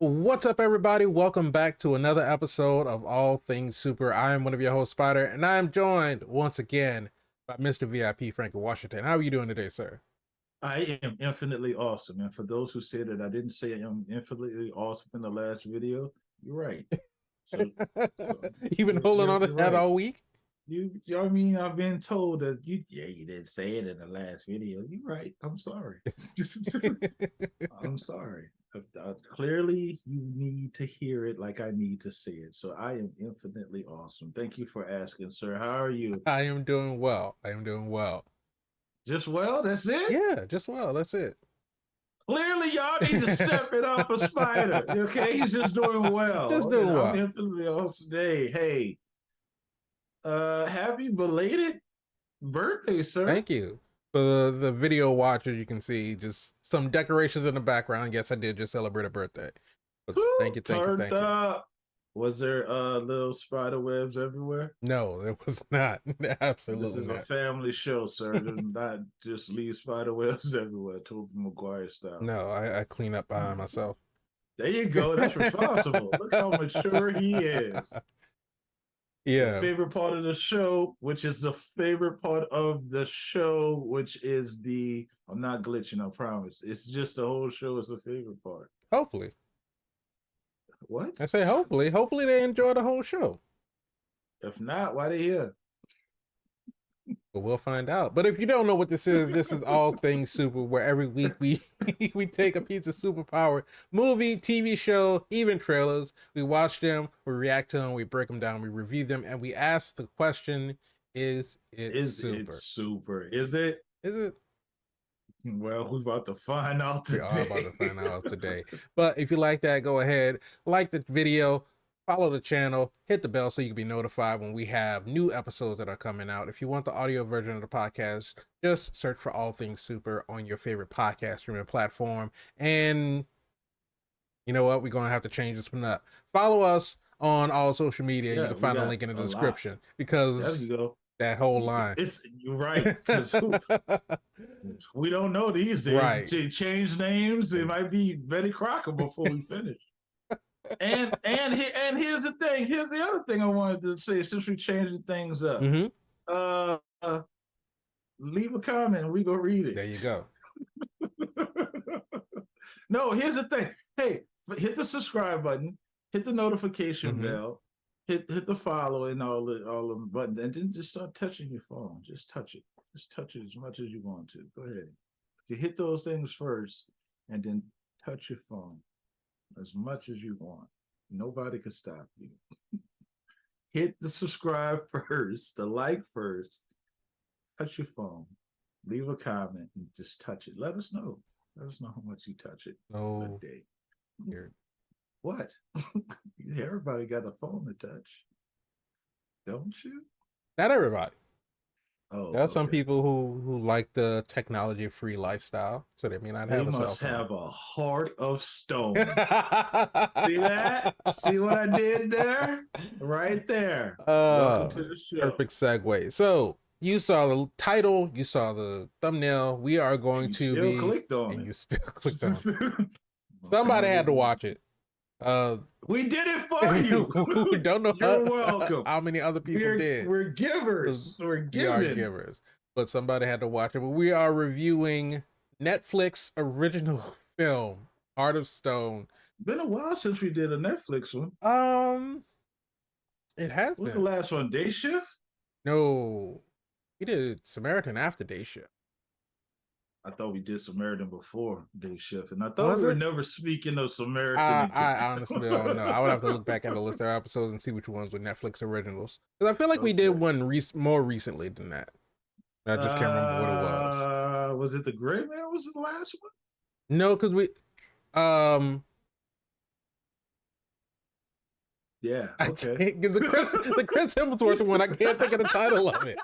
What's up, everybody? Welcome back to another episode of All Things Super. I am one of your hosts, Spider, and I am joined once again by Mr. VIP Frankie Washington. How are you doing today, sir? I am infinitely awesome. And for those who say that I didn't say I'm infinitely awesome in the last video, you're right. So, so You've been holding on to you're that right. all week? I mean, I've been told that you didn't say it in the last video. You're right. I'm sorry. I'm sorry. Clearly, you need to hear it like I need to see it. So I am infinitely awesome. Thank you for asking, sir. How are you? I am doing well. I am doing well. Just well? That's it? Yeah, just well. That's it. Clearly, y'all need to step it up for Spider. Okay, he's just doing Just well, and doing I'm well. infinitely awesome today. Hey, happy belated birthday, sir. Thank you. For the video watcher, you can see just some decorations in the background. Yes, I did just celebrate a birthday. But thank Woo, you, thank you, turned thank you. up. Was there little spider webs everywhere? No, it was not. This Absolutely is a not. family show, sir. Do not just leave spider webs everywhere, Tobey Maguire style. No, I clean up behind myself. There you go. That's responsible. Look how mature he is. The Yeah. favorite part of the show, which is the favorite part of the show, which is I'm not glitching, I promise. It's just the whole show is the favorite part. Hopefully. What? I say hopefully. Hopefully they enjoy the whole show. If not, why they here? But we'll find out. But if you don't know what this is All Things Super, where every week we we take a piece of superpower movie, TV show, even trailers. We watch them, we react to them, we break them down, we review them, and we ask the question: Is it Is it super? super? Is it? Is it? Well, we're about to find out We are about today. to find out today. But if you like that, go ahead, like the video, follow the channel, hit the bell so you can be notified when we have new episodes that are coming out. If you want the audio version of the podcast, just search for All Things Super on your favorite podcast streaming platform. And you know what? We're going to have to change this one up. Follow us on all social media. You Yeah, can we find a got link in the a lot. description There because you go. that whole line. It's you're right, because we don't know these days. Right. Change names. It might be Betty Crocker before we finish. And here's the thing. Here's the other thing I wanted to say since we're changing things up. Mm-hmm. Uh, leave a comment. We go read it. There you go. No, here's the thing. Hey, hit the subscribe button, hit the notification Mm-hmm. bell, hit the follow and all the buttons, and then just start touching your phone. Just touch it. Just touch it as much as you want to. Go ahead. You hit those things first, and then touch your phone as much as you want. Nobody can stop you. Hit the subscribe first, the like first, touch your phone, leave a comment, and just touch it. Let us know. Let us know how much you touch it a No. day. Here. What? Everybody got a phone to touch, don't you? Not everybody. Oh, There are some okay. people who like the technology free lifestyle, so they may not They have a cell must phone. have a heart of stone. See that? See what I did there? Right there. Welcome uh to the show. Perfect segue. So you saw the title, you saw the thumbnail. We are And going you to still be, clicked on and it. you still clicked on. Somebody had to Apparently, watch it. Uh, we did it for you. we don't know You're welcome. how many other people did. We're givers. We're We are giving. givers, but somebody had to watch it. But we are reviewing Netflix original film, Heart of Stone. Been a while since we did a Netflix one. Um, it has What was the been. last one? Day Shift? No, he did Samaritan after Day Shift. I thought we did Samaritan before Day Shift, and I thought Was we were it? never speaking of Samaritan again. I honestly don't know. I would have to look back at the list of episodes and see which ones were Netflix originals. Because I feel like we did Okay. one more recently than that. I just can't remember what it was. Was it the Gray Man? Was it the last one? No, because we um Yeah. I Okay. can't give the Chris Hemsworth one. I can't think of the title of it.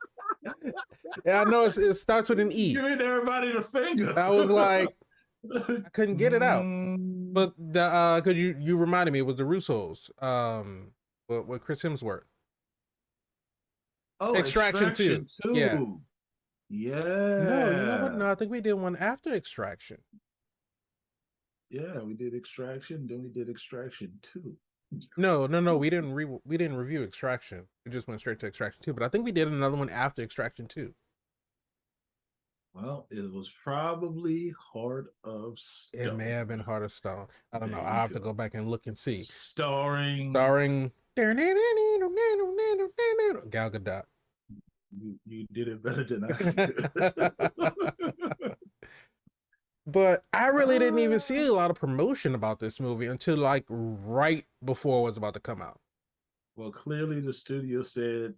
Yeah, I know it starts with an E. Giving everybody the finger. I was like, I couldn't get it out. Mm. But the because you reminded me it was the Russos. With Chris Hemsworth. Oh, Extraction 2. Extraction Yeah. 2. No, you know what? Yeah. No, I think we did one after Extraction. Yeah, we did Extraction, then we did Extraction 2. No, we didn't review Extraction. We just went straight to Extraction 2, but I think we did another one after Extraction 2. Well, it was probably Heart of It may have been Stone. Heart of Stone. I don't There know. you I'll have to go. go back and look and see. Starring Starring Gal Gadot. you did it better than I could. But I really didn't even see uh, a lot of promotion about this movie until like right before it was about to come out. well, clearly the studio said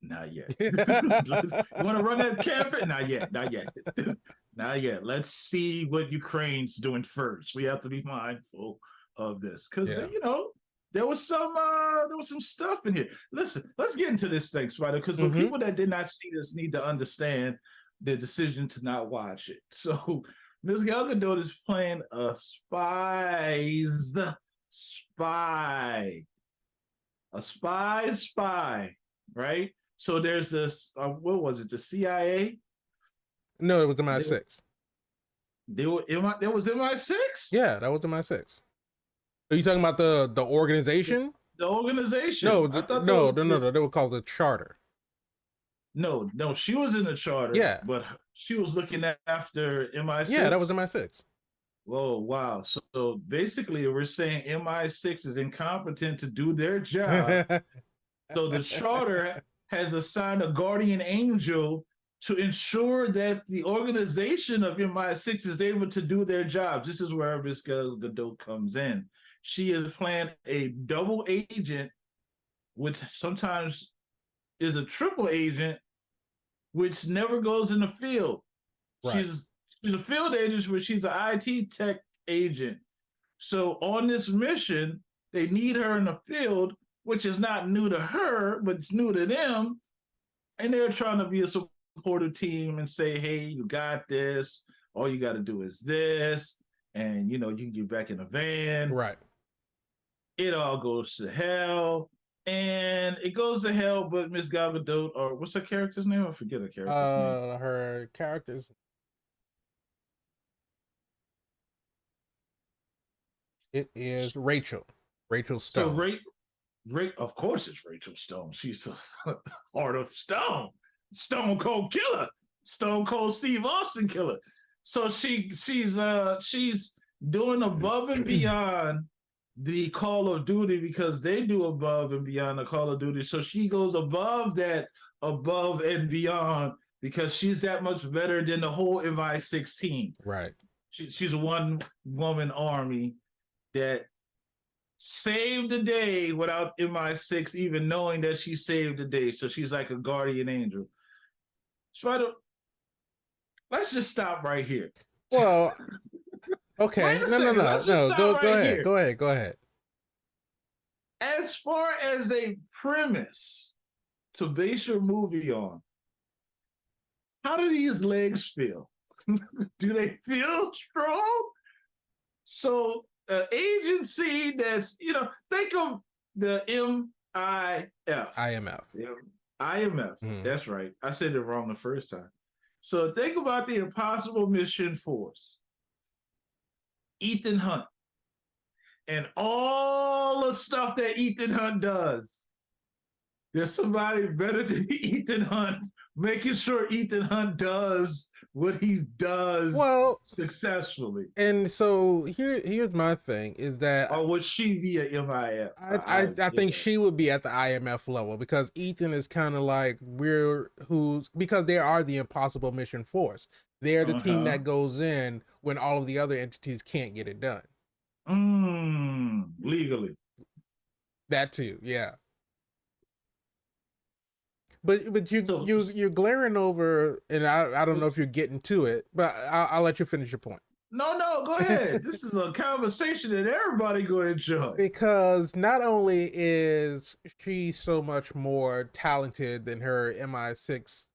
not yet. You want to run that campaign? Not yet. Not yet. Not yet. Let's see what Ukraine's doing first. We have to be mindful of this because Yeah. there was some stuff in here. Listen, let's get into this thing, Spider, because the Mhm. people that did not see this need to understand the decision to not watch it. So Ms. Gal Gadot is playing a spy, spy, right? So there's this, what was it, the CIA? No, it was They, MI6. there was MI6? Yeah, that was MI6. Are you talking about the organization? The organization. No, I thought that was just, no. They were called the Charter. no, she was in the charter, Yeah. but she was looking after MI6. Yeah, that was MI6. Whoa, wow. So basically, we're saying MI6 is incompetent to do their job. So the charter has assigned a guardian angel to ensure that the organization of MI6 is able to do their jobs. This is where Miss Gadot comes in. She is playing a double agent, which sometimes is a triple agent, which never goes in the field. Right. She's a field agent, but she's an IT tech agent. So on this mission, they need her in the field, which is not new to her, but it's new to them. And they're trying to be a supportive team and say, hey, you got this. All you got to do is this. And, you can get back in the van. Right. It all goes to hell. And it goes to hell, but Miss Gal Gadot, or what's her character's name? I forget her character's name. Her characters. It is Rachel. Rachel Stone. So of course it's Rachel Stone. She's a Heart of Stone, Stone Cold Killer, Stone Cold Steve Austin Killer. So she's doing above and beyond the Call of Duty because they do above and beyond the Call of Duty. So she goes above and beyond because she's that much better than the whole MI6 team. Right. She's a one woman army that saved the day without MI6 even knowing that she saved the day. So she's like a guardian angel. Spider, let's just stop right here. Well, okay. No. Go ahead. Here. Go ahead. As far as a premise to base your movie on, how do these legs feel? Do they feel strong? So agency that's, think of the IMF. IMF. That's right. I said it wrong the first time. So think about the Impossible Mission Force. Ethan Hunt. And all the stuff that Ethan Hunt does. There's somebody better than Ethan Hunt making sure Ethan Hunt does what he does successfully. And so here's my thing is that, or would she be a MIF? I think she would be at the IMF level because Ethan is kind of like because they are the Impossible Mission Force. They're the team that goes in when all of the other entities can't get it done. Legally. That too, yeah. But you're glaring over, and I don't know if you're getting to it, but I'll let you finish your point. No, go ahead. This is a conversation that everybody go enjoy. Because not only is she so much more talented than her MI6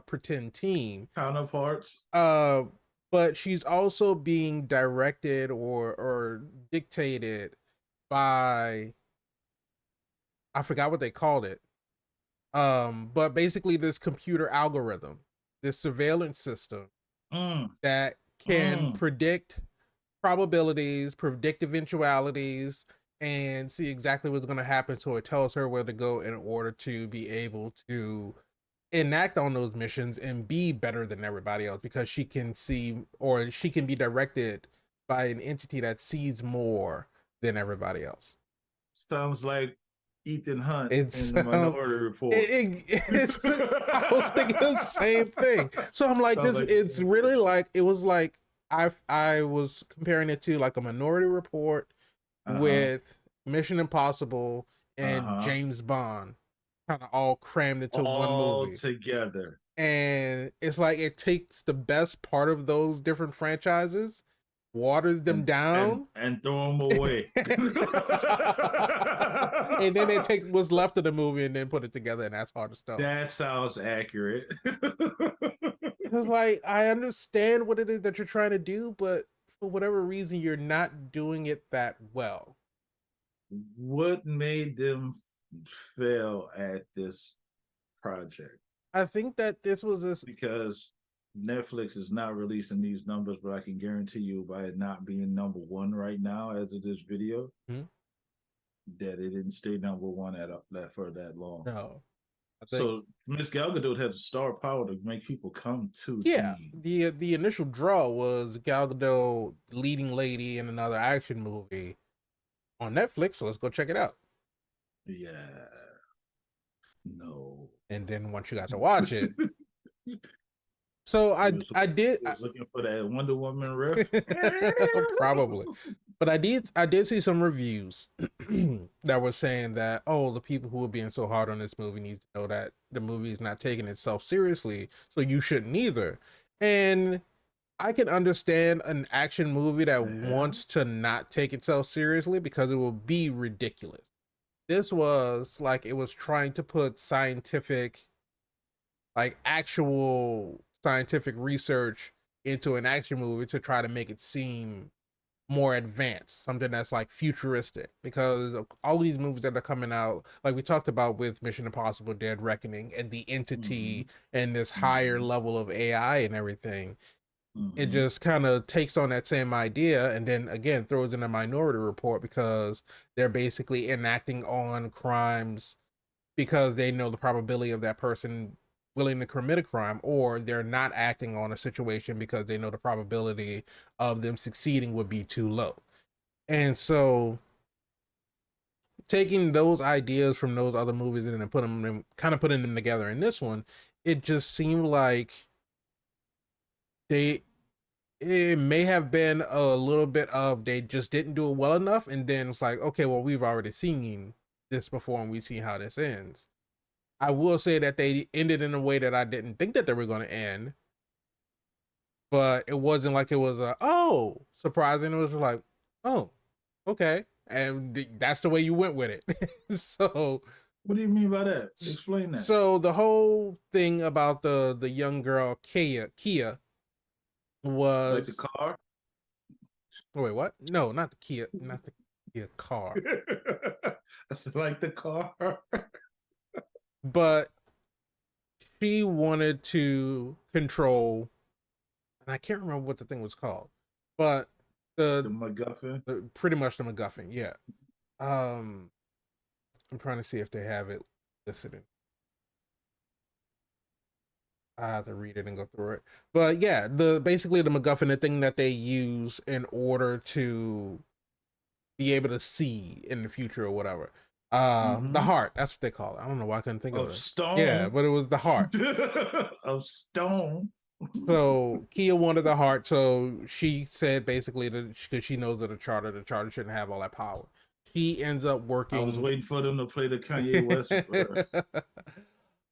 pretend team counterparts, but she's also being directed or dictated by, I forgot what they called it. But basically this computer algorithm, this surveillance system that can predict probabilities, predict eventualities, and see exactly what's going to happen. So it tells her where to go in order to be able to enact on those missions and be better than everybody else, because she can see, or she can be directed by an entity that sees more than everybody else. Sounds like Ethan Hunt It's in the Minority Report. it's I was thinking the same thing. So I'm like, Sounds this like it's really like, it was like I was comparing it to like a Minority Report with Mission Impossible and James Bond, kind of all crammed into one all movie together. And it's like it takes the best part of those different franchises, waters them down, and throw them away. And then they take what's left of the movie and then put it together, and that's hard to stop. That sounds accurate. It's like, I understand what it is that you're trying to do, but for whatever reason, you're not doing it that well. What made them fail at this project? I think that this was this because Netflix is not releasing these numbers, but I can guarantee you, by it not being number one right now as of this video, that it didn't stay number one for that long. No. So Miss Gal Gadot has the star power to make people come to. The initial draw was Gal Gadot, leading lady in another action movie on Netflix. So let's go check it out. Yeah. No. And then once you got to watch it, so I did. I was looking for that Wonder Woman riff, probably, but I did see some reviews that were saying that, oh, the people who are being so hard on this movie need to know that the movie is not taking itself seriously, so you shouldn't either. And I can understand an action movie that wants to not take itself seriously because it will be ridiculous. This was like, it was trying to put scientific, like actual scientific research into an action movie to try to make it seem more advanced, something that's like futuristic, because all these movies that are coming out, like we talked about with Mission Impossible Dead Reckoning and the entity and this higher level of AI and everything, it just kind of takes on that same idea and then again throws in a Minority Report, because they're basically enacting on crimes because they know the probability of that person willing to commit a crime, or they're not acting on a situation because they know the probability of them succeeding would be too low. And so taking those ideas from those other movies and then putting them together in this one, it just seemed like it may have been a little bit of, they just didn't do it well enough, and then it's like, okay, well, we've already seen this before and we see how this ends. I will say that they ended in a way that I didn't think that they were going to end, but it wasn't like it was surprising. It was like, oh, okay, and that's the way you went with it. So what do you mean by that? Explain that. So the whole thing about the young girl Kia was like the car. Oh, wait, what? No, not the Kia car. That's like the car. But she wanted to control, and I can't remember what the thing was called, but the MacGuffin. Pretty much the MacGuffin, yeah. I'm trying to see if they have it listed in. I have to read it and go through it. But yeah, basically the MacGuffin, the thing that they use in order to be able to see in the future or whatever. The heart, that's what they call it. I don't know why I couldn't think of it. Stone. Yeah, but it was the heart. Of stone. So Kia wanted the heart, so she said basically that because she knows that the charter shouldn't have all that power. She ends up working. I was waiting for them to play the Kanye West.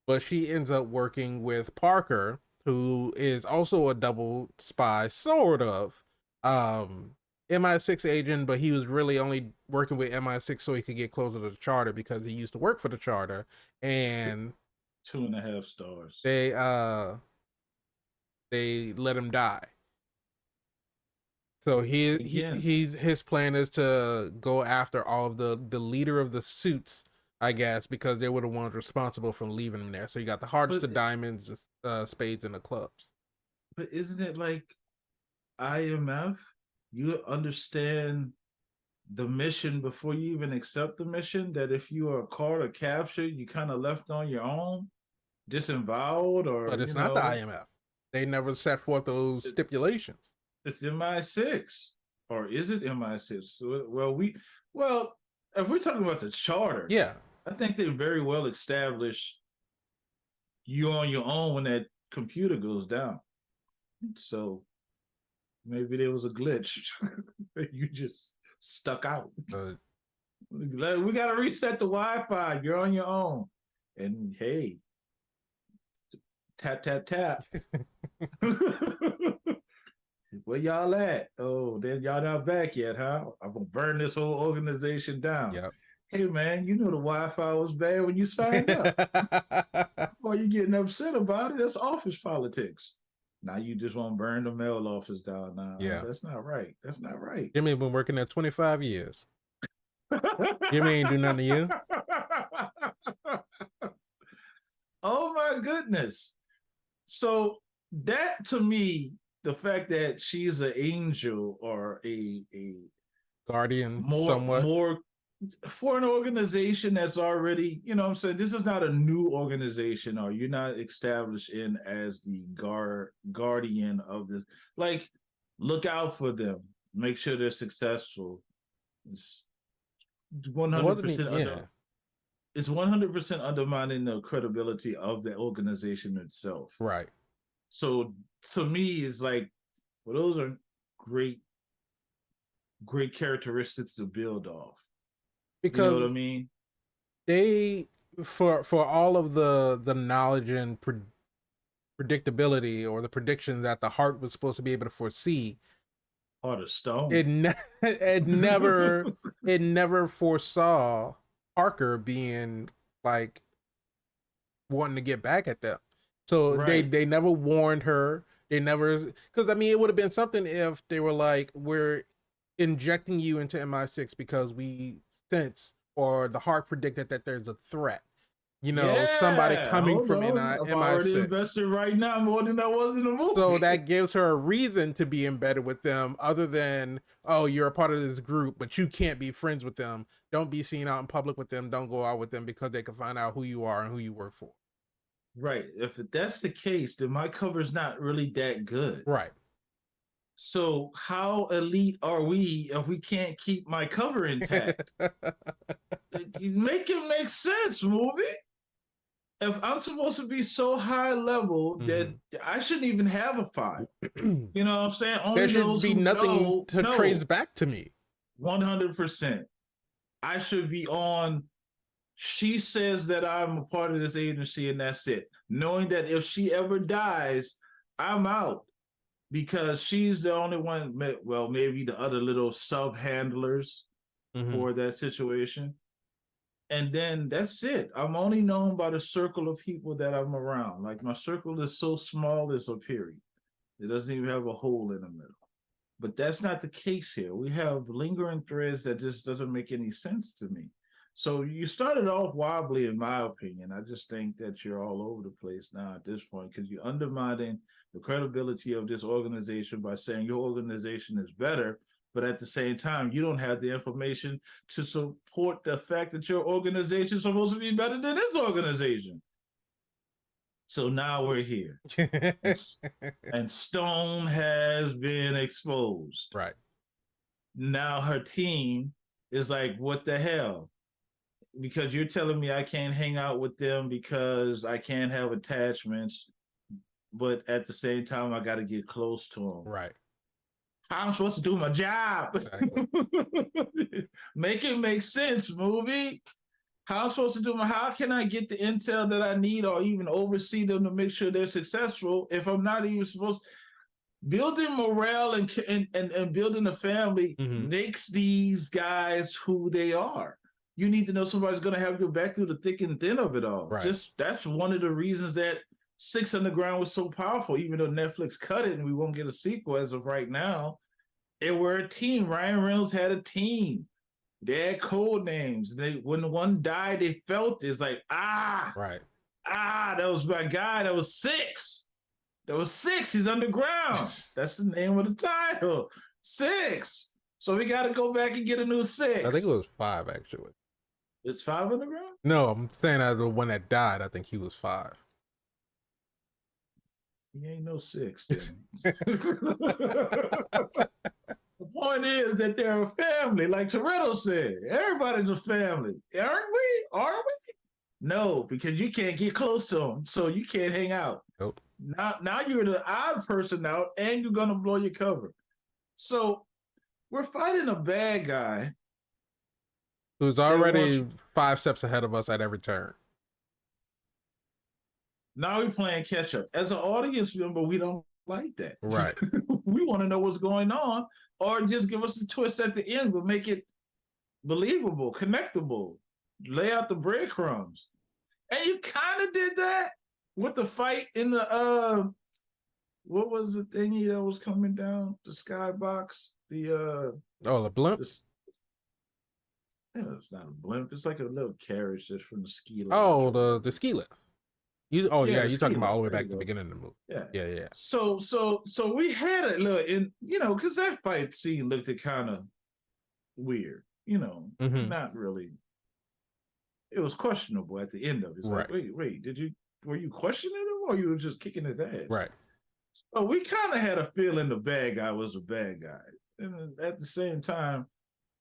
But she ends up working with Parker, who is also a double spy, sort of. MI6 agent, but he was really only working with MI6 so he could get closer to the charter because he used to work for the charter. And 2.5 stars. They let him die. So his plan is to go after all of the leader of the suits, I guess, because they were the ones responsible for leaving him there. So you got the hearts, the diamonds, spades, and the clubs. But isn't it like IMF, you understand the mission before you even accept the mission, that if you are caught or captured, you kind of left on your own, disemboweled, or But it's not the IMF. They never set forth those stipulations. it's MI6, or is it MI6? Well, if we're talking about the charter, Yeah. I think they very well established you on your own when that computer goes down. So maybe there was a glitch. You just stuck out. We got to reset the Wi-Fi. You're on your own. And hey, tap, tap, tap. Where y'all at? Oh, then y'all not back yet, huh? I'm going to burn this whole organization down. Yep. Hey, man, you know the Wi-Fi was bad when you signed up. Why you getting upset about it? That's office politics. Now you just want to burn the mail office down now. Yeah. That's not right. That's not right. Jimmy been working there 25 years. Jimmy ain't do nothing to you. Oh my goodness. So that, to me, the fact that she's an angel or a guardian somewhat for an organization that's already, you know what I'm saying, this is not a new organization, or you're not established in as the guardian of this. Like, look out for them, make sure they're successful. It's 100% it's 100% undermining the credibility of the organization itself. Right. So to me, it's like, well, those are great characteristics to build off. Because you know what I mean? They, for all of the knowledge and predictability, or the prediction that the heart was supposed to be able to foresee, Heart of stone. It never foresaw Parker being like wanting to get back at them. So right. they never warned her. They never, because I mean, it would have been something if they were like, we're injecting you into MI6 because we sense, or the heart predicted that there's a threat. You know, somebody coming from MI6. I'm already invested right now more than I was in the movie. So that gives her a reason to be embedded with them, other than, oh, you're a part of this group, but you can't be friends with them. Don't be seen out in public with them. Don't go out with them, because they can find out who you are and who you work for. Right. If that's the case, then my cover's not really that good. Right. So how elite are we if we can't keep my cover intact? Make it make sense, movie. If I'm supposed to be so high level that I shouldn't even have a 5. You know what I'm saying? Only there should be nothing to trace back to me. 100%. I should be on, she says that I'm a part of this agency and that's it. Knowing that if she ever dies, I'm out. Because she's the only one, well, maybe the other little sub-handlers for that situation. And then that's it. I'm only known by the circle of people that I'm around. Like, my circle is so small, it's a period. It doesn't even have a hole in the middle. But that's not the case here. We have lingering threads that just doesn't make any sense to me. So you started off wobbly, in my opinion. I just think that you're all over the place now at this point, because you're undermining the credibility of this organization by saying your organization is better, but at the same time, you don't have the information to support the fact that your organization is supposed to be better than this organization. So now we're here. And Stone has been exposed. Right. Now her team is like, what the hell? Because you're telling me I can't hang out with them because I can't have attachments, but at the same time, I got to get close to them. Right. How I'm supposed to do my job? Exactly. Make it make sense, movie. How I'm supposed to do how can I get the intel that I need, or even oversee them to make sure they're successful, if I'm not even supposed to? Building morale and building a family makes these guys who they are. You need to know somebody's going to have your back through the thick and thin of it all. Right. That's one of the reasons that 6 Underground was so powerful, even though Netflix cut it and we won't get a sequel as of right now. They were a team. Ryan Reynolds had a team. They had code names. When one died, they felt it's like, right. That was my guy. That was 6. There was 6. He's underground. That's the name of the title. 6. So we got to go back and get a new 6. I think it was 5 actually. It's 5 underground? No, I'm saying as the one that died, I think he was 5. He ain't no 6 then. The point is that they're a family, like Toretto said. Everybody's a family. Aren't we? Are we? No, because you can't get close to them, so you can't hang out. Nope. Now you're the odd person out, and you're gonna blow your cover. So we're fighting a bad guy who's already 5 steps ahead of us at every turn. Now we're playing catch up. As an audience member, we don't like that. Right. We want to know what's going on, or just give us a twist at the end, but make it believable, connectable, lay out the breadcrumbs. And you kind of did that with the fight in the what was the thingy that was coming down the skybox? The blimp. it's not a blimp. It's like a little carriage that's from the ski lift. Oh, the ski lift. You're talking about all the way back to the beginning of the movie. Yeah. So we had a little, because that fight scene looked kind of weird. Not really. It was questionable at the end of it. It's right. Like, wait, were you questioning him, or you were just kicking his ass? Right. So we kind of had a feeling the bad guy was a bad guy, and at the same time,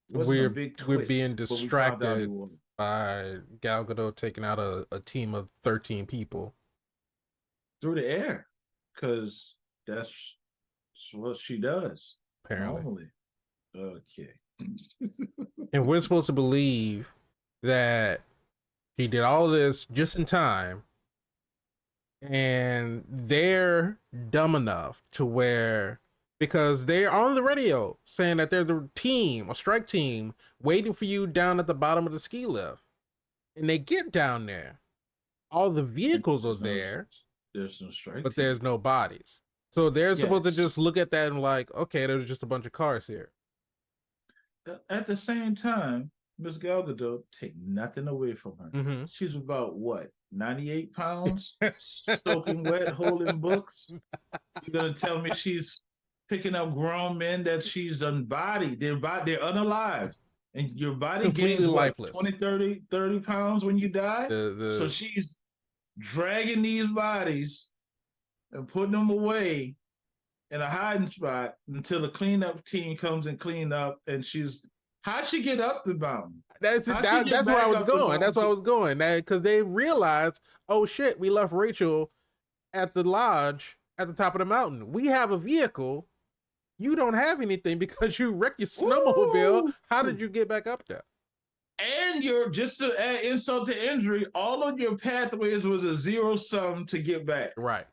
we're being distracted by Gal Gadot taking out a team of 13 people through the air, because that's what she does apparently. Normally. Okay. And we're supposed to believe that he did all this just in time, and they're dumb enough to where, because they're on the radio saying that they're the team, a strike team, waiting for you down at the bottom of the ski lift. And they get down there. All the vehicles are there. There's no strike but team. There's no bodies. So they're supposed to just look at that and like, okay, there's just a bunch of cars here. At the same time, Miss Gal Gadot, take nothing away from her. Mm-hmm. She's about, 98 pounds? Soaking wet, holding books? You're going to tell me she's picking up grown men that she's unbodied? They're unalive. And your body gains lifeless. 20, 30 pounds when you die? So she's dragging these bodies and putting them away in a hiding spot until the cleanup team comes and clean up, and how'd she get up the mountain? That's where I was going. That's where I was going. Because they realized, oh shit, we left Rachel at the lodge at the top of the mountain. We have a vehicle. You don't have anything because you wrecked your snowmobile. How did you get back up there? And you're, just to add insult to injury, all of your pathways was a zero sum to get back. Right.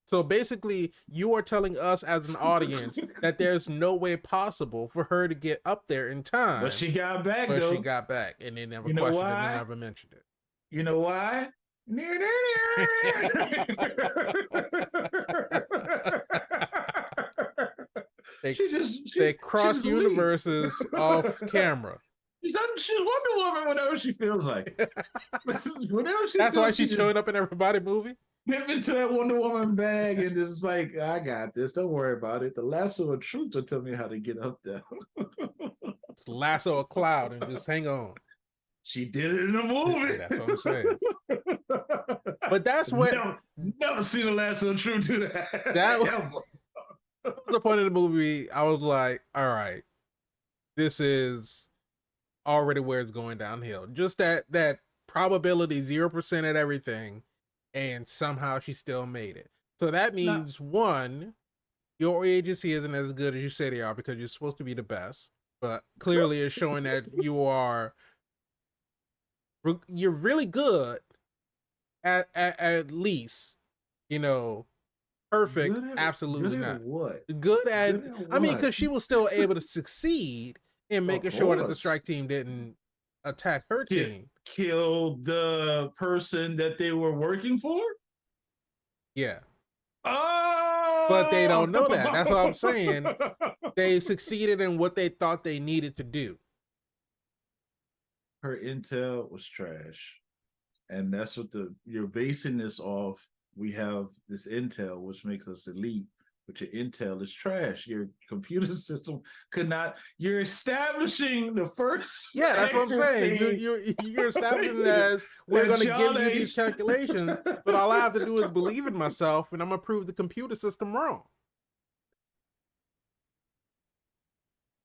So basically, you are telling us as an audience that there's no way possible for her to get up there in time. But she got back, though. She got back, and they never questioned it and never mentioned it. You know why? They cross universes off camera. She's Wonder Woman whenever she feels like. That's why she's showing up in every body movie. Get into that Wonder Woman bag and just like, I got this. Don't worry about it. The lasso of truth will tell me how to get up there. It's lasso a cloud and just hang on. She did it in the movie. That's what I'm saying. But that's what never seen a lasso of truth do that. That was the point of the movie. I was like, all right, this is already where it's going downhill. Just that probability 0% at everything, and somehow she still made it. So that means one, your agency isn't as good as you say they are because you're supposed to be the best, but clearly it's showing that you're really good at least, perfect. Absolutely not. What? Good at I mean, because she was still able to succeed in making sure that the strike team didn't attack her team. Kill the person that they were working for? Yeah. Oh! But they don't know that. That's what I'm saying. They succeeded in what they thought they needed to do. Her intel was trash. And that's what you're basing this off we have this Intel, which makes us elite. But your Intel is trash. Your computer system could not. You're establishing the first. Yeah, that's what I'm saying. You're establishing it as we're going to give you these calculations, but all I have to do is believe in myself, and I'm going to prove the computer system wrong.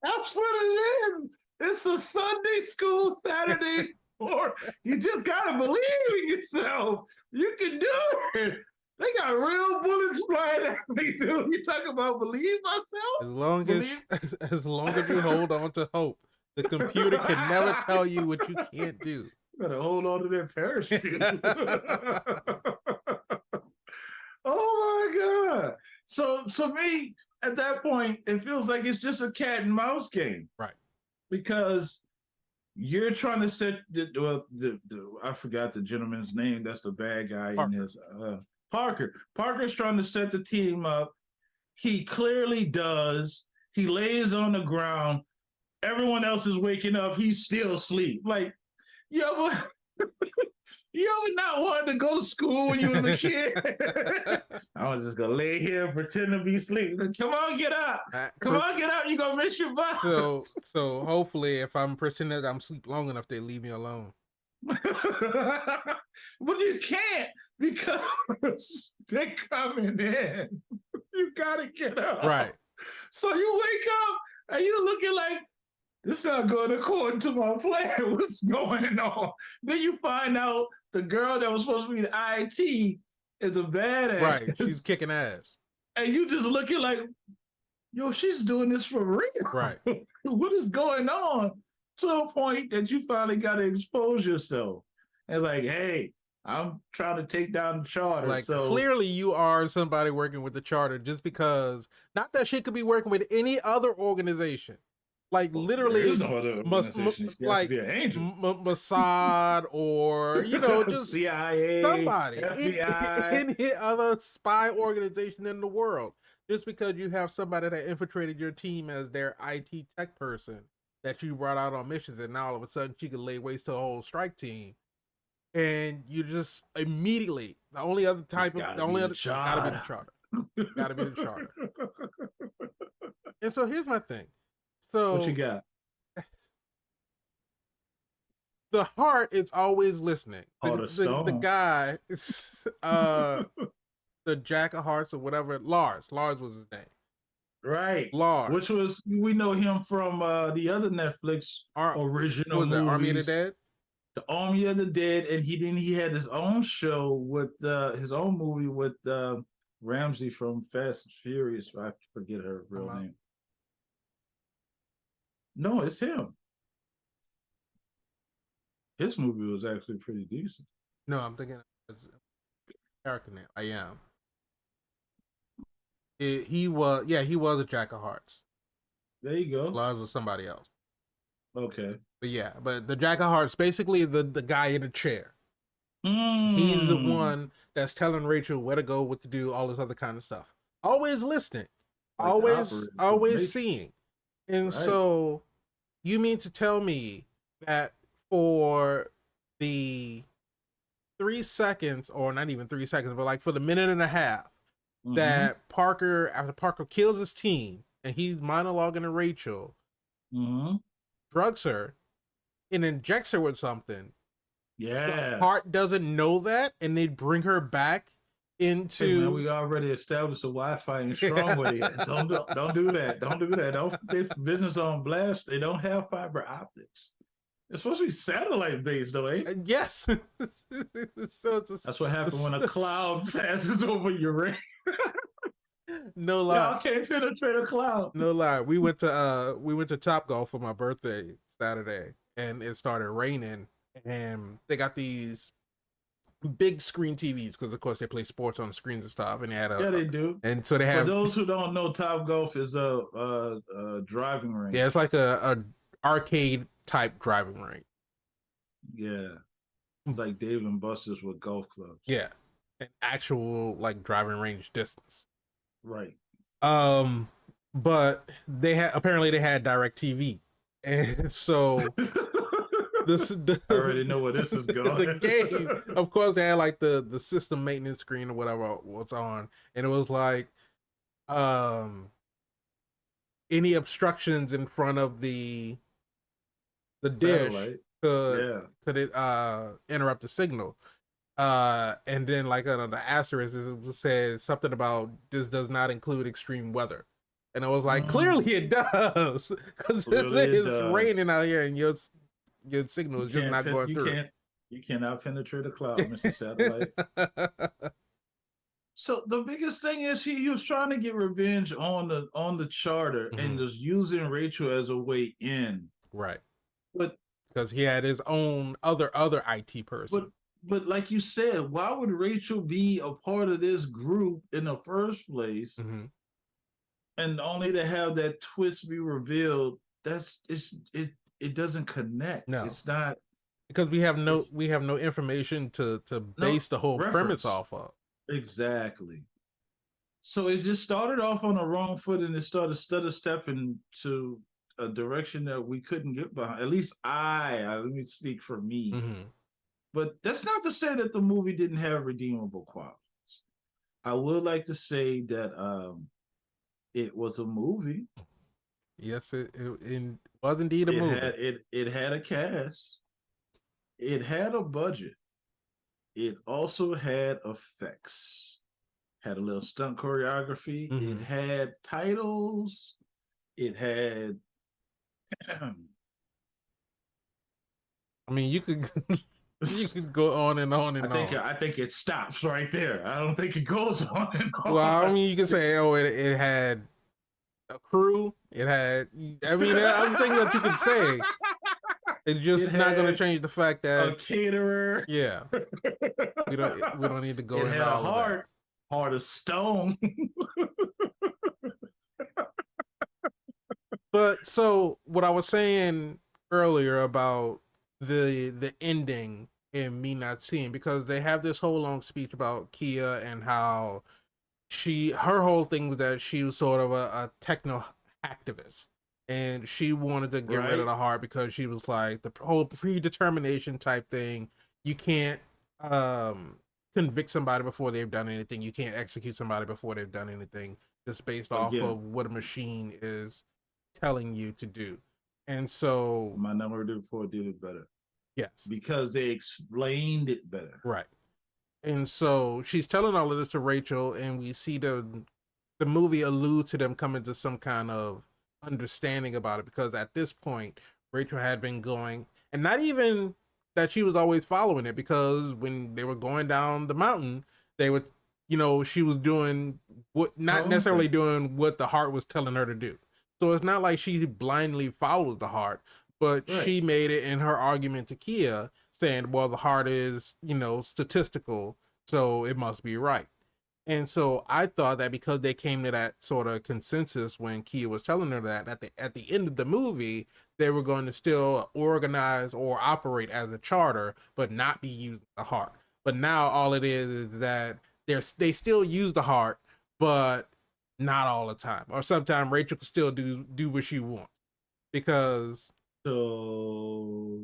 That's what it is. It's a Sunday school Saturday, or you just gotta believe in yourself. You can do it. They got real bullets flying at me, dude. You talk about believe myself? As long as you hold on to hope, the computer can never tell you what you can't do. You better hold on to that parachute. Oh my God. So me, at that point, it feels like it's just a cat and mouse game. Right. Because you're trying to set I forgot the gentleman's name. That's the bad guy Parker. in this. Parker. Parker's trying to set the team up. He clearly does. He lays on the ground. Everyone else is waking up. He's still asleep. Like, you ever not wanted to go to school when you was a kid? I was just gonna lay here and pretend to be asleep. Come on, get up. Come on, get up. You're gonna miss your bus. So hopefully if I'm pretending that I'm asleep long enough, they leave me alone. But you can't, because they're coming in. You gotta get up. Right. So you wake up and you're looking like, this not going according to my plan. What's going on? Then you find out the girl that was supposed to be the IT is a badass. Right. She's kicking ass. And you just looking like, yo, she's doing this for real. Right. What is going on? To a point that you finally got to expose yourself. And like, hey, I'm trying to take down the charter. Like, so clearly you are somebody working with the charter, just because, not that she could be working with any other organization. Like, literally, there is no other organization. like be an angel. Mossad, or, you know, just CIA, somebody, FBI, any other spy organization in the world. Just because you have somebody that infiltrated your team as their IT tech person that you brought out on missions, and now all of a sudden she could lay waste to a whole strike team, and you just immediately gotta be the charter. Gotta be the charter. And so here's my thing. So what you got? The heart is always listening. The guy, the Jack of Hearts or whatever. Lars was his name. Right. Lars. Which was, we know him from the other Netflix original was movies. That Army of the Dead? The Army of the Dead, and he had his own show with his own movie with Ramsey from Fast and Furious. I forget her real name. No, it's him. His movie was actually pretty decent. No, I'm thinking character name. I am. He was a Jack of Hearts. There you go. Lars was somebody else. Okay. But the Jack of Hearts, basically the guy in the chair. He's the one that's telling Rachel where to go, what to do, all this other kind of stuff. Always listening. Like always seeing. And right. So you mean to tell me that for the 3 seconds, or not even 3 seconds, but like for the minute and a half, that after Parker kills his team and he's monologuing to Rachel, drugs her and injects her with something. Yeah. The heart doesn't know that, and they bring her back into. Hey man, we already established the Wi-Fi and strong with it. Don't do that. Don't do that. Don't put business on blast. They don't have fiber optics. It's supposed to be satellite based, though, ain't it? Yes. So that's what happens when a cloud passes over your ring. No lie. Y'all can't penetrate a cloud. No lie. We went to Topgolf for my birthday Saturday, and it started raining, and they got these big screen TVs because, of course, they play sports on the screens and stuff. And they had they do. And so they have. For those who don't know, Topgolf is a driving range. Yeah, it's like a arcade type driving range. Yeah, like Dave and Buster's with golf clubs. Yeah, an actual like driving range distance. Right. But they had DirecTV, and so I already know where this is going. The game, of course, they had like the system maintenance screen or whatever was on, and it was like any obstructions in front of the dish Satellite. could it interrupt the signal. And then like on the asterisk it said something about this does not include extreme weather. And I was like, clearly it does, because it's raining out here and your signal is just not going through. You cannot penetrate a cloud, Mr. Satellite. So the biggest thing is he was trying to get revenge on the charter and just using Rachel as a way in. Right. But because he had his own other IT person. But like you said, why would Rachel be a part of this group in the first place? And only to have that twist be revealed, it doesn't connect. No, it's not, because we have no information to base the whole premise off of. Exactly. So it just started off on the wrong foot, and it started stutter stepping to a direction that we couldn't get behind. At least let me speak for me. But that's not to say that the movie didn't have redeemable qualities. I would like to say that it was a movie. Yes, it was indeed a movie. It had a cast. It had a budget. It also had effects. Had a little stunt choreography. It had titles. It had. I mean, you could go on and on and on. I think it stops right there. I don't think it goes on and on. Well, I mean, you can say, oh, it had a crew. It had. I mean, other things that you could say. It's just not going to change the fact that a caterer. Yeah, we don't need to go into all of that. Heart of stone. But so what I was saying earlier about the ending and me not seeing, because they have this whole long speech about Kia and how her whole thing was that she was sort of a techno activist. And she wanted to get rid of the heart because she was like, the whole predetermination type thing. You can't convict somebody before they've done anything. You can't execute somebody before they've done anything, just based off of what a machine is telling you to do. And so my number before did it better. Yes. Because they explained it better. Right. And so she's telling all of this to Rachel, and we see the movie allude to them coming to some kind of understanding about it, because at this point Rachel had been going, and not even that she was always following it, because when they were going down the mountain, they would, she was doing what, not necessarily doing what the heart was telling her to do. So it's not like she blindly follows the heart, but she made it in her argument to Kia, saying, well, the heart is, statistical, so it must be right. And so I thought that because they came to that sort of consensus when Kia was telling her that, at the end of the movie, they were going to still organize or operate as a charter, but not be using the heart. But now all it is that they still use the heart, but not all the time. Or sometimes Rachel can still do what she wants. Because... So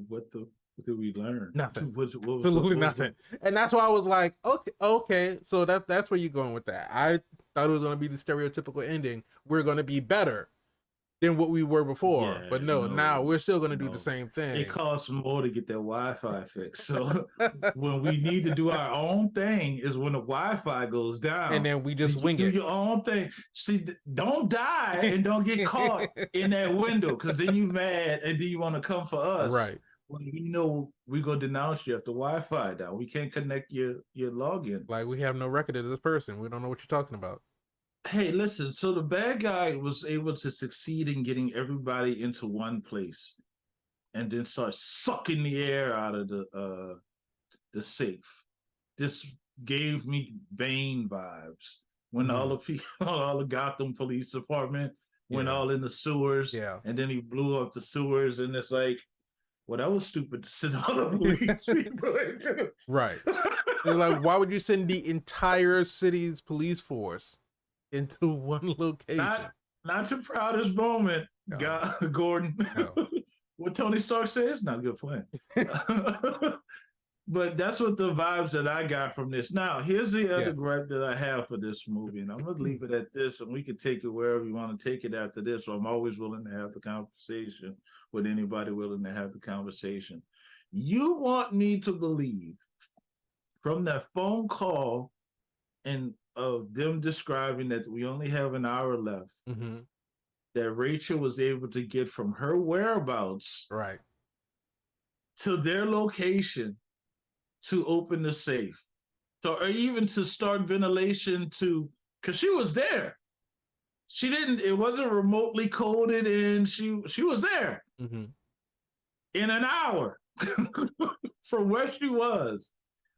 what did we learn? Nothing. Absolutely nothing. And that's why I was like, okay. So that's where you're going with that. I thought it was going to be the stereotypical ending. We're going to be better than what we were before. But now we're still going to do the same thing. It costs more to get that Wi-Fi fixed. So when we need to do our own thing is when the Wi-Fi goes down. And then we just wing it. Do your own thing. See, don't die and don't get caught in that window, because then you mad and then you want to come for us. Right. When we know we're going to denounce you if the Wi-Fi down. We can't connect your login. Like, we have no record of this person. We don't know what you're talking about. Hey, listen, so the bad guy was able to succeed in getting everybody into one place and then start sucking the air out of the safe. This gave me Bane vibes when all the people, all the Gotham Police Department went all in the sewers, and then he blew up the sewers, and it's like, well, that was stupid to send all the police people into. Right. They're like, why would you send the entire city's police force into one location? Not your proudest moment, Gordon. No. what Tony Stark said, it's not a good plan. But that's what the vibes that I got from this. Now, here's the other gripe that I have for this movie, and I'm gonna leave it at this, and we can take it wherever you want to take it after this. So I'm always willing to have the conversation with anybody willing to have the conversation. You want me to believe from that phone call and of them describing that we only have an hour left, that Rachel was able to get from her whereabouts right to their location to open the safe, so or even to start ventilation to, because she was there. She didn't. It wasn't remotely coded, and she was there in an hour from where she was.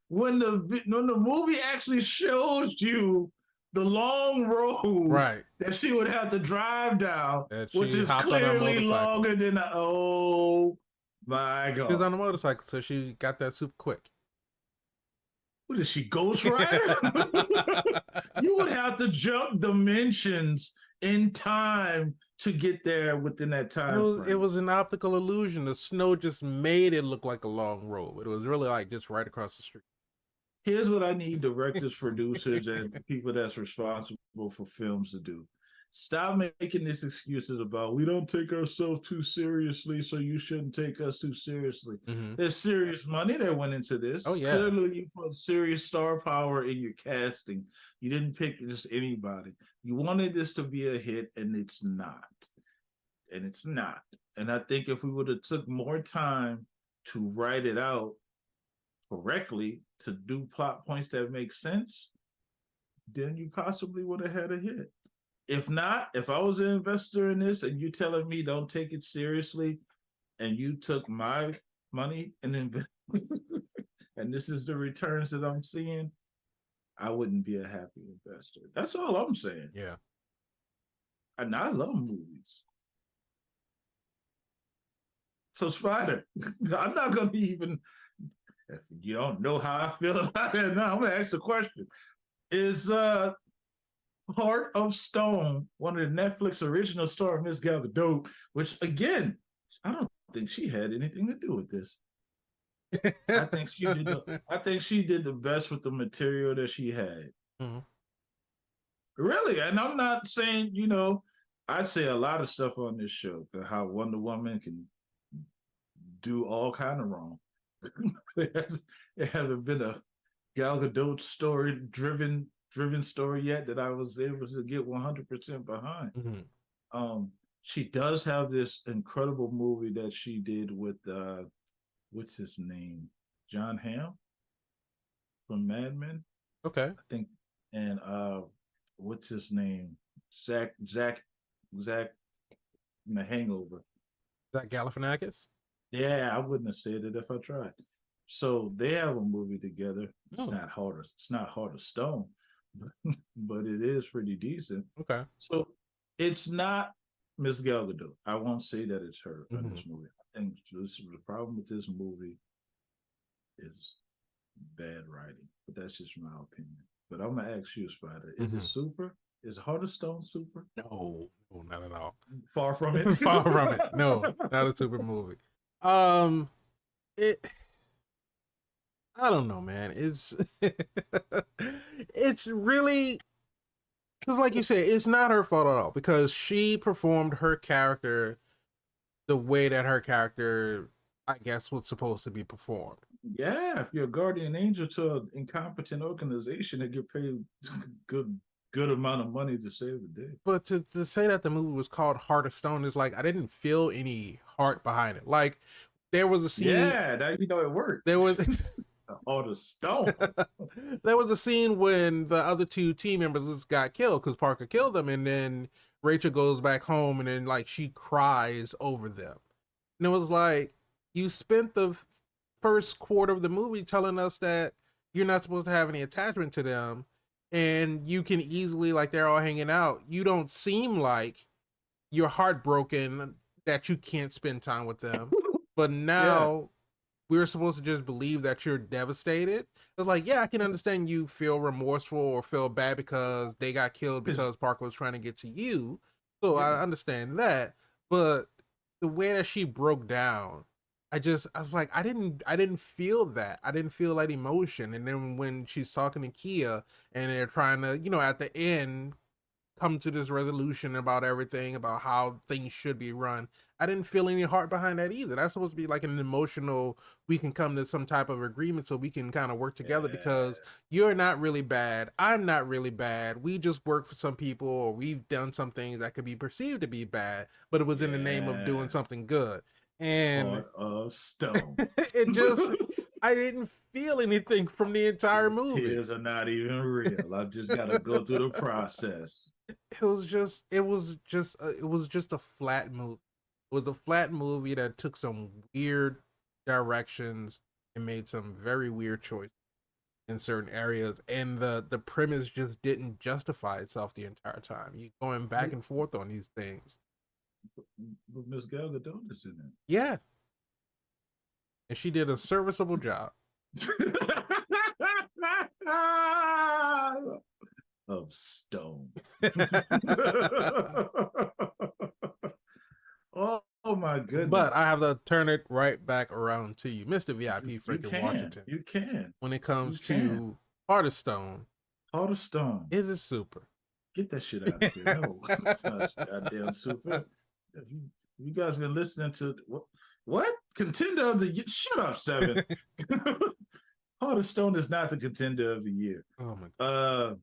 When the movie actually shows you the long road that she would have to drive down, which is clearly longer than oh my God. She was on a motorcycle, so she got that super quick. What is she, Ghost Rider? You would have to jump dimensions in time to get there within that time. It was an optical illusion. The snow just made it look like a long road. It was really like just right across the street. Here's what I need directors, producers, and people that's responsible for films to do. Stop making these excuses about we don't take ourselves too seriously, so you shouldn't take us too seriously. There's serious money that went into this. Oh, yeah. Clearly, you put serious star power in your casting. You didn't pick just anybody. You wanted this to be a hit, and it's not. And it's not. And I think if we would have took more time to write it out correctly, to do plot points that make sense, then you possibly would have had a hit. If not, if I was an investor in this and you telling me don't take it seriously, and you took my money and and this is the returns that I'm seeing, I wouldn't be a happy investor. That's all I'm saying. Yeah. And I love movies. So Spider, I'm not going to even, if you don't know how I feel about it now, I'm going to ask the question. Is Heart of Stone one of the Netflix original starring Miss Gal Gadot, which again, I don't think she had anything to do with this. I think she did the best with the material that she had. Really, and I'm not saying, I say a lot of stuff on this show, how Wonder Woman can do all kind of wrong. There hasn't been a Gal Gadot story driven story yet that I was able to get 100% behind. She does have this incredible movie that she did with what's his name, John Hamm from Mad Men. Okay, I think, and what's his name, Zach in The Hangover. Zach Galifianakis. Yeah, I wouldn't have said it if I tried. So they have a movie together. It's not Heart of Stone, but it is pretty decent. Okay. So it's not Miss Gal Gadot. I won't say that it's her in this movie. I think the problem with this movie is bad writing, but that's just my opinion. But I'm gonna ask you, Spider, is it super? Is Heart of Stone super? No, not at all. Far from it. Far from it. No, not a super movie. I don't know, man. It's really, because like you said, it's not her fault at all, because she performed her character the way that her character, I guess, was supposed to be performed. Yeah, if you're a guardian angel to an incompetent organization that get paid good amount of money to save the day. But to say that the movie was called Heart of Stone is like, I didn't feel any heart behind it. Like, there was a scene. Yeah, now it worked. There was Heart of Stone. There was a scene when the other two team members got killed because Parker killed them, and then Rachel goes back home, and then like she cries over them. And it was like, you spent the first quarter of the movie telling us that you're not supposed to have any attachment to them, and you can easily, like, they're all hanging out. You don't seem like you're heartbroken that you can't spend time with them. But now we're supposed to just believe that you're devastated. It's like, yeah, I can understand you feel remorseful or feel bad because they got killed because Parker was trying to get to you. So I understand that. But the way that she broke down, I was like, I didn't feel that. I didn't feel that emotion. And then when she's talking to Kia and they're trying to, at the end come to this resolution about everything, about how things should be run. I didn't feel any heart behind that either. That's supposed to be like an emotional, we can come to some type of agreement so we can kind of work together because you're not really bad. I'm not really bad. We just work for some people or we've done some things that could be perceived to be bad, but it was in the name of doing something good. And Heart of Stone. it just, I didn't feel anything from the entire movie. Tears are not even real. I've just got to go through the process. It was just a flat movie. It was a flat movie that took some weird directions and made some very weird choices in certain areas, and the premise just didn't justify itself the entire time. You going back and forth on these things. But Miss Gal Gadot is in it. Yeah, and she did a serviceable job. Of Stone. Oh my goodness. But I have to turn it right back around to you, Mr. VIP freaking Washington. You can. When it comes to Heart of Stone. Heart of Stone. Is it super? Get that shit out of here. No, it's not goddamn super. If you guys been listening to what? Contender of the year? Shut up, Seven. Heart of Stone is not the contender of the year. Oh my God.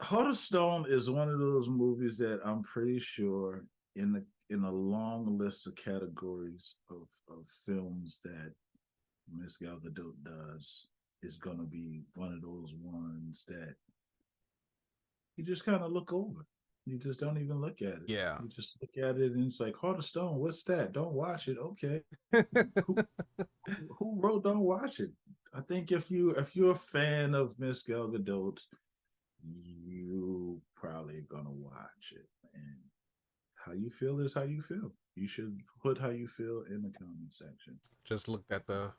Heart of Stone is one of those movies that I'm pretty sure in a long list of categories of films that Miss Gal Gadot does is gonna be one of those ones that you just kind of look over. You just don't even look at it. Yeah. You just look at it and it's like, Heart of Stone, what's that? Don't watch it. Okay. who wrote Don't Watch It? I think if you're a fan of Miss Gal Gadot, you probably gonna watch it. And how you feel is how you feel. You should put how you feel in the comment section. Just looked at the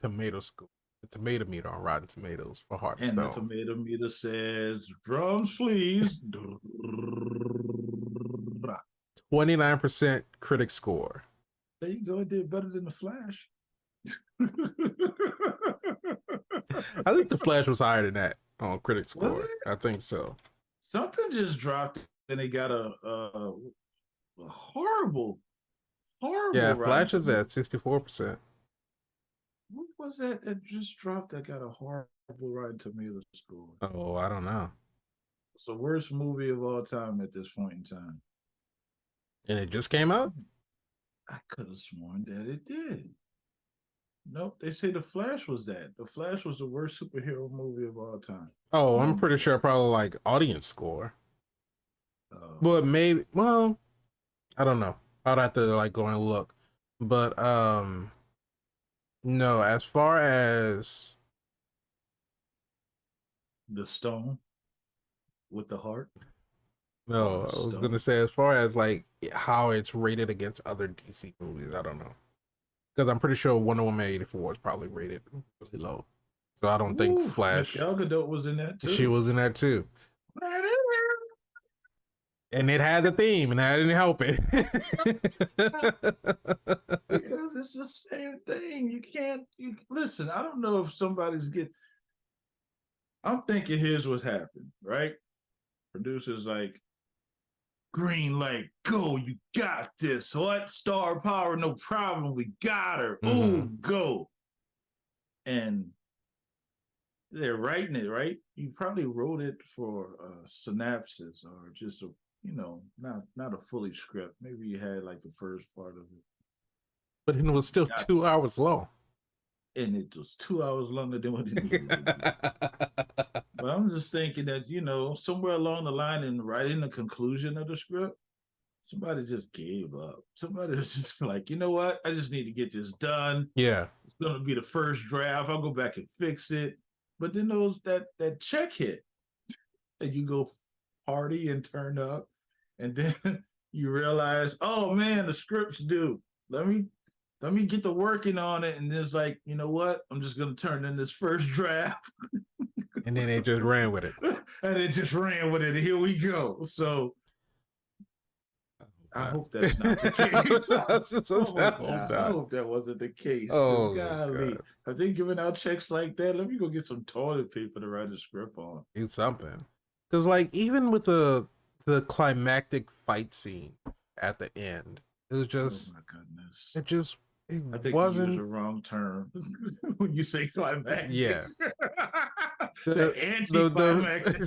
tomato score. The tomato meter on Rotten Tomatoes for Heart of And Stone. the tomato meter says, drums please. 29% critic score. There you go. It did better than The Flash. I think The Flash was higher than that on critic score. I think so. Something just dropped and they got a horrible. Yeah, Flash is at 64%. What was that just dropped that got a horrible Rotten Tomato score? Oh, I don't know. It's the worst movie of all time at this point in time. And it just came out? I could have sworn that it did. Nope, they say The Flash was that. The Flash was the worst superhero movie of all time. Oh, I'm pretty sure probably like audience score. But maybe, well, I don't know. I'd have to like go and look. But no, as far as The Stone with the heart. No, I was gonna say as far as like how it's rated against other DC movies, I don't know. Because I'm pretty sure Wonder Woman 84 is probably rated really low. So I don't think Flash. Gal Gadot was in that too. She was in that too. And it had the theme, and I didn't help it. Because it's the same thing. You listen, I don't know if somebody's I'm thinking here's what happened, right? Producers like, green light, go, you got this. What? Star power, no problem. We got her. Oh, go. And they're writing it, right? You probably wrote it for synopsis or just a, not a fully script. Maybe you had like the first part of it. But it was still 2 hours long. And it was 2 hours longer than what it needed to be. But I'm just thinking that, somewhere along the line in writing the conclusion of the script, somebody just gave up. Somebody was just like, you know what? I just need to get this done. Yeah. It's going to be the first draft. I'll go back and fix it. But then that check hit. And you go party and turn up. And then you realize, oh man, the script's due. Let me get to working on it. And it's like, you know what? I'm just going to turn in this first draft. And then they just ran with it. And it just ran with it. Here we go. So I hope that's not the case. I hope that wasn't the case. Oh, golly, God. are they giving out checks like that? Let me go get some toilet paper to write a script on. Do something. Because, like, even with the climactic fight scene at the end, it was just, oh my goodness, I think wasn't. You used the wrong term when you say climactic. Yeah. the anti-climactic.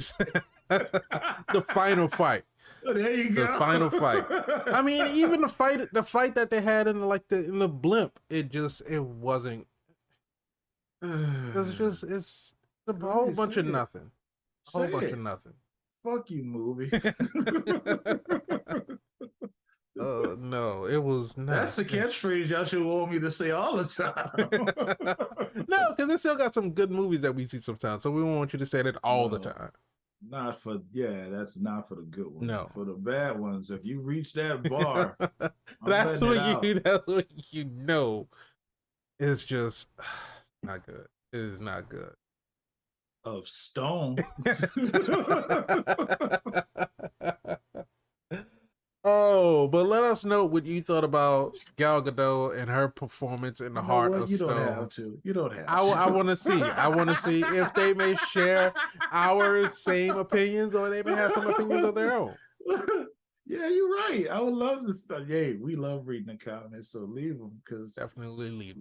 The final fight. Oh, there you go. The final fight. I mean, even the fight that they had in the blimp, it wasn't. It's a whole bunch of nothing. A whole bunch of nothing. Fuck you, movie. No, it was not. That's the catchphrase y'all should want me to say all the time. No, because they still got some good movies that we see sometimes, so we don't want you to say that all the time. That's not for the good ones. No, for the bad ones. If you reach that bar, that's when you know it's just not good. It is not good. Of Stone. Oh, but let us know what you thought about Gal Gadot and her performance in The Heart of Stone. You don't have to. I want to see. I want to see if they may share our same opinions or they may have some opinions of their own. Yeah, you're right. I would love to study. Hey, we love reading the comments, so leave them because definitely leave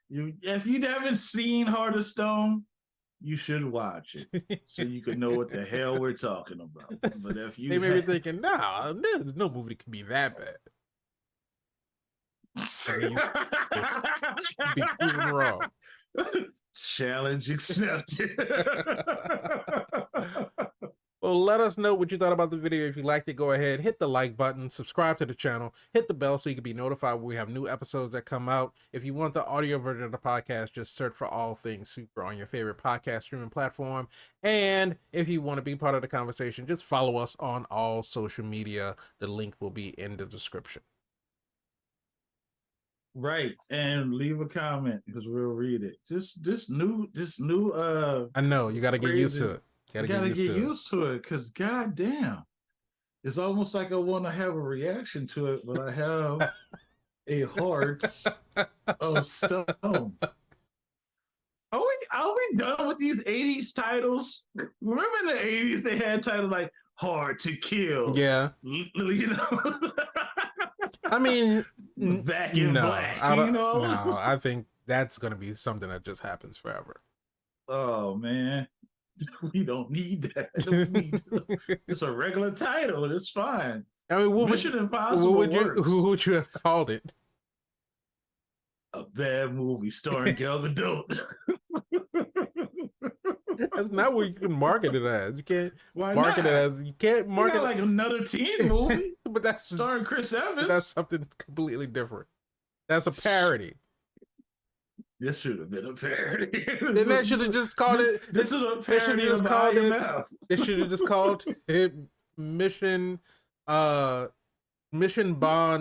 it. If you haven't seen Heart of Stone, you should watch it so you can know what the hell we're talking about. But if you they may be thinking, nah, there's no movie that can be that bad. I mean, you'd be proven wrong. Challenge accepted. Well, let us know what you thought about the video. If you liked it, go ahead, hit the like button, subscribe to the channel, hit the bell so you can be notified when we have new episodes that come out. If you want the audio version of the podcast, just search for All Things Super on your favorite podcast streaming platform. And if you want to be part of the conversation, just follow us on all social media. The link will be in the description. Right, and leave a comment because we'll read it. This new I know you got to get used to it. You gotta get used to it because goddamn, it's almost like I want to have a reaction to it, but I have a Heart of Stone. Are we done with these 80s titles? Remember in the 80s they had titles like Hard to Kill. Yeah. You know. I mean, Back in Black. No, I think that's gonna be something that just happens forever. Oh man. We don't need that. It's a regular title. It's fine. I mean, Mission Impossible. Who would you have called it? A bad movie starring Gal Gadot. That's not what you can market it as. You can't market it as. You can't market it like another teen movie. But that's starring Chris Evans. That's something completely different. That's a parody. This should have been a parody. Then they should have just called it. This is a parody of IMF. They should have just called it Mission Bond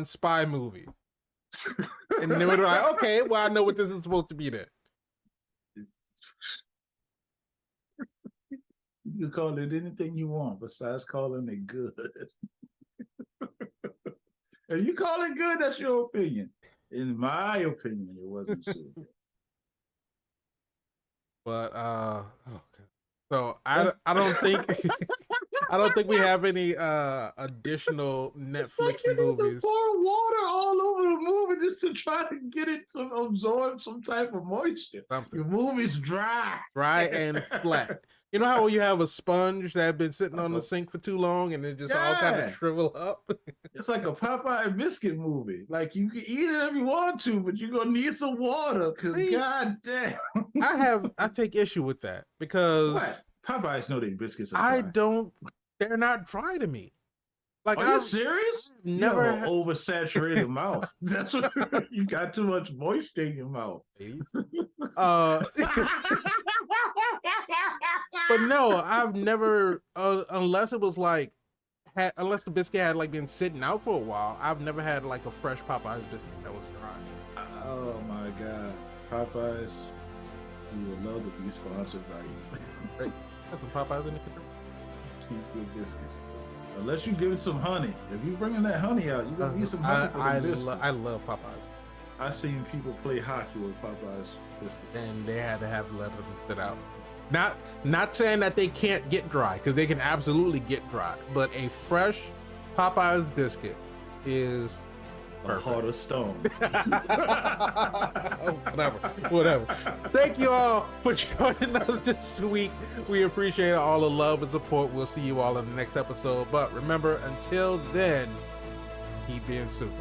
spy movie. And then we're like, okay, well, I know what this is supposed to be then. You can call it anything you want besides calling it good. If you call it good, that's your opinion. In my opinion, it wasn't super. But so I don't think I don't think we have any additional Netflix movies. Pour water all over the movie just to try to get it to absorb some type of moisture. The movie's dry and flat. You know how you have a sponge that had been sitting on the sink for too long and it just all kind of shrivel up? It's like a Popeye biscuit movie. Like you can eat it if you want to, but you're gonna need some water because god damn. I take issue with that because what? Popeyes know they biscuits are dry. They're not dry to me. Like, are you serious? Never you have an oversaturated mouth. That's what you got too much moisture in your mouth. But no, I've never unless it was like unless the biscuit had like been sitting out for a while, I've never had like a fresh Popeyes biscuit that was dry. Oh my god. Popeyes, we would love to be sponsored by you. That's some Popeyes in the kitchen. Keep good biscuits. Unless you give it some honey. If you bringing that honey out, you're gonna need some honey for the biscuits. I love Popeyes. I seen people play hockey with Popeyes biscuits. And they had to have let them sit out. Not saying that they can't get dry, because they can absolutely get dry, but a fresh Popeyes biscuit is a heart of stone. Whatever. Thank you all for joining us this week. We appreciate all the love and support. We'll see you all in the next episode. But remember, until then, keep being super.